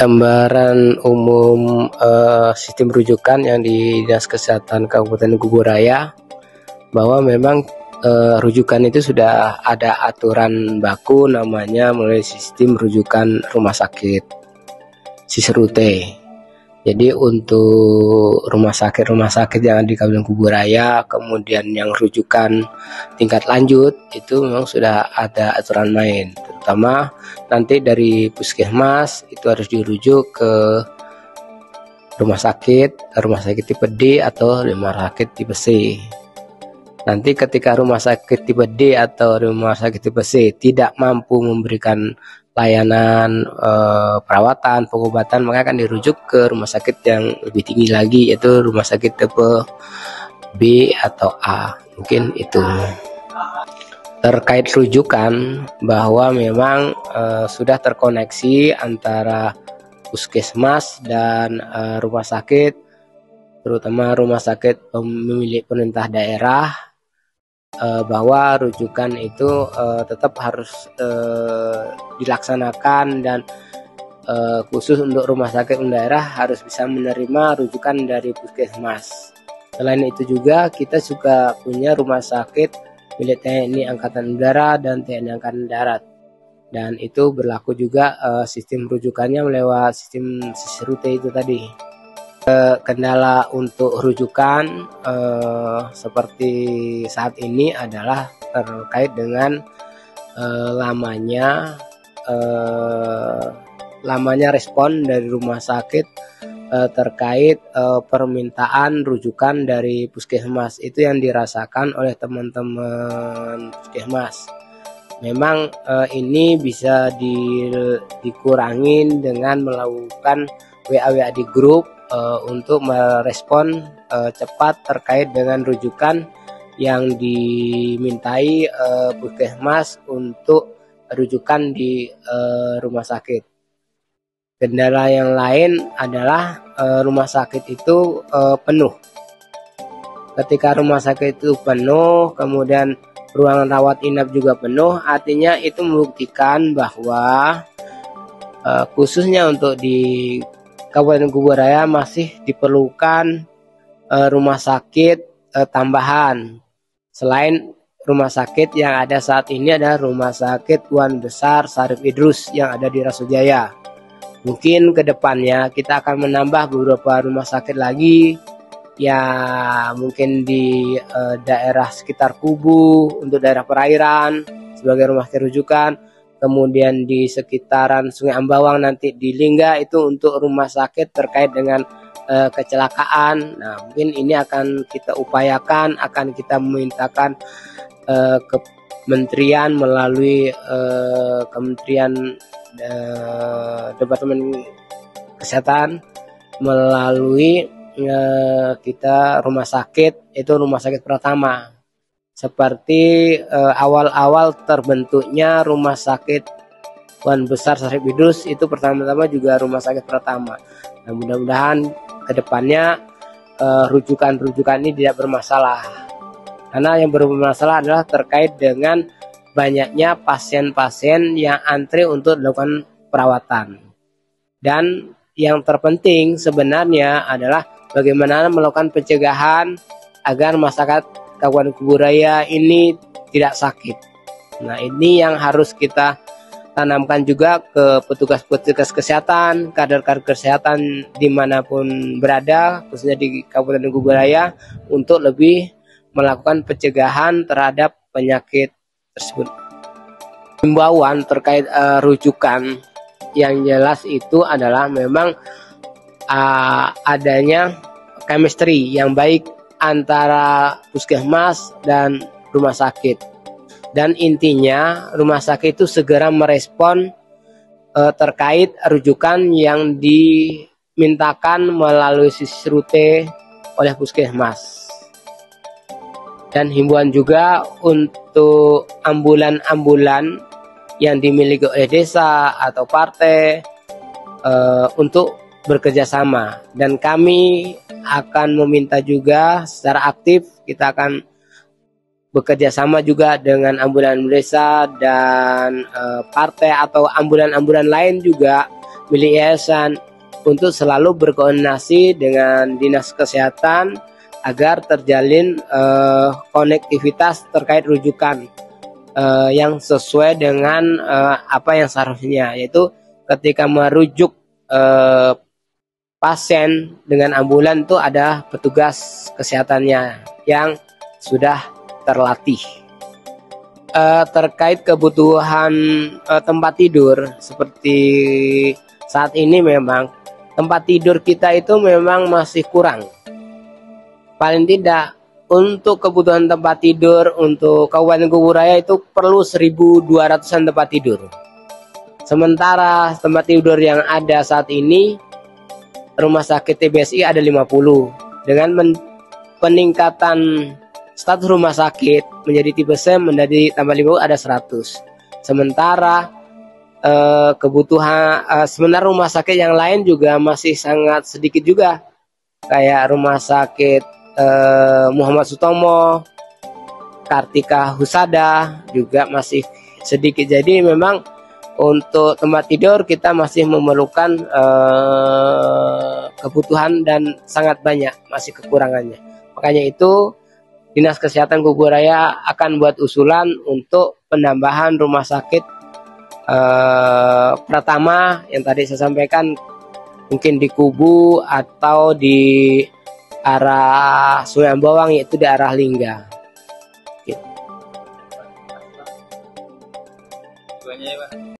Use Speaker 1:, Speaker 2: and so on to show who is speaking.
Speaker 1: Gambaran umum sistem rujukan yang di Dinas Kesehatan Kabupaten Kuburaya, bahwa memang rujukan itu sudah ada aturan baku namanya melalui sistem rujukan rumah sakit Sisrute. Jadi untuk rumah sakit yang ada di Kabupaten Kuburaya, kemudian yang rujukan tingkat lanjut itu memang sudah ada aturan main, terutama nanti dari puskesmas itu harus dirujuk ke rumah sakit tipe D atau rumah sakit tipe C. Nanti ketika rumah sakit tipe D atau rumah sakit tipe C tidak mampu memberikan layanan perawatan, pengobatan, maka akan dirujuk ke rumah sakit yang lebih tinggi lagi, yaitu rumah sakit tipe B atau A. Mungkin itu. Terkait rujukan, bahwa memang sudah terkoneksi antara puskesmas dan rumah sakit, terutama rumah sakit milik pemerintah daerah, bahwa rujukan itu tetap harus dilaksanakan, dan khusus untuk rumah sakit daerah harus bisa menerima rujukan dari puskesmas. Selain itu juga kita juga punya rumah sakit milik TNI Angkatan Udara dan TNI Angkatan Darat, dan itu berlaku juga sistem rujukannya lewat sistem Sisrute itu tadi. Kendala untuk rujukan seperti saat ini adalah terkait dengan lamanya respon dari rumah sakit terkait permintaan rujukan dari puskesmas. Itu yang dirasakan oleh teman-teman puskesmas. Memang ini bisa dikurangin dengan melakukan WA di grup untuk merespon cepat terkait dengan rujukan yang dimintai puskesmas untuk rujukan di rumah sakit. Kendala yang lain adalah rumah sakit itu penuh. Ketika rumah sakit itu penuh, kemudian ruangan rawat inap juga penuh, artinya itu membuktikan bahwa khususnya untuk di Kabupaten Kuburaya masih diperlukan rumah sakit tambahan. Selain rumah sakit yang ada saat ini, ada rumah sakit Wan Besar Syarif Idrus yang ada di Rasujaya. Mungkin ke depannya kita akan menambah beberapa rumah sakit lagi, ya mungkin di daerah sekitar Kubu untuk daerah perairan sebagai rumah sakit rujukan. Kemudian di sekitaran Sungai Ambawang nanti di Lingga itu untuk rumah sakit terkait dengan kecelakaan. Nah, mungkin ini akan kita upayakan, akan kita memintakan ke kementerian melalui Kementerian Departemen Kesehatan, melalui kita rumah sakit, itu rumah sakit pertama. Seperti awal-awal terbentuknya rumah sakit Wan Besar Syarif Idrus, itu pertama-tama juga rumah sakit pertama. Nah, mudah-mudahan kedepannya rujukan-rujukan ini tidak bermasalah. Karena yang bermasalah adalah terkait dengan banyaknya pasien-pasien yang antri untuk dilakukan perawatan. Dan yang terpenting sebenarnya adalah bagaimana melakukan pencegahan agar masyarakat Kabupaten Kuburaya ini tidak sakit. Nah, ini yang harus kita tanamkan juga ke petugas-petugas kesehatan, kader-kader kesehatan dimanapun berada, khususnya di Kabupaten Kuburaya, untuk lebih melakukan pencegahan terhadap penyakit tersebut. Himbauan terkait rujukan yang jelas itu adalah memang adanya chemistry yang baik antara puskesmas dan rumah sakit. Dan intinya rumah sakit itu segera merespon terkait rujukan yang dimintakan melalui Sisrute oleh puskesmas. Dan himbauan juga untuk ambulan-ambulan yang dimiliki oleh desa atau partai untuk bekerjasama. Dan kami akan meminta juga secara aktif, kita akan bekerja sama juga dengan ambulan desa dan partai atau ambulan-ambulan lain juga milik yayasan untuk selalu berkoordinasi dengan dinas kesehatan agar terjalin konektivitas terkait rujukan yang sesuai dengan apa yang seharusnya, yaitu ketika merujuk pasien dengan ambulan itu ada petugas kesehatannya yang sudah terlatih. Terkait kebutuhan tempat tidur, seperti saat ini memang tempat tidur kita itu memang masih kurang. Paling tidak untuk kebutuhan tempat tidur untuk Kabupaten Kuburaya itu perlu 1.200-an tempat tidur. Sementara tempat tidur yang ada saat ini rumah sakit TBSI ada 50. Dengan peningkatan status rumah sakit menjadi tipe C menjadi tambah 50 ada 100. Sementara kebutuhan sementara rumah sakit yang lain juga masih sangat sedikit juga. Kayak rumah sakit Muhammad Sutomo, Kartika Husada juga masih sedikit. Jadi memang untuk tempat tidur kita masih memerlukan kebutuhan dan sangat banyak, masih kekurangannya. Makanya itu Dinas Kesehatan Kuburaya akan buat usulan untuk penambahan rumah sakit pertama yang tadi saya sampaikan, mungkin di Kubu atau di arah Sungai Ambawang, yaitu di arah Lingga. Gitu.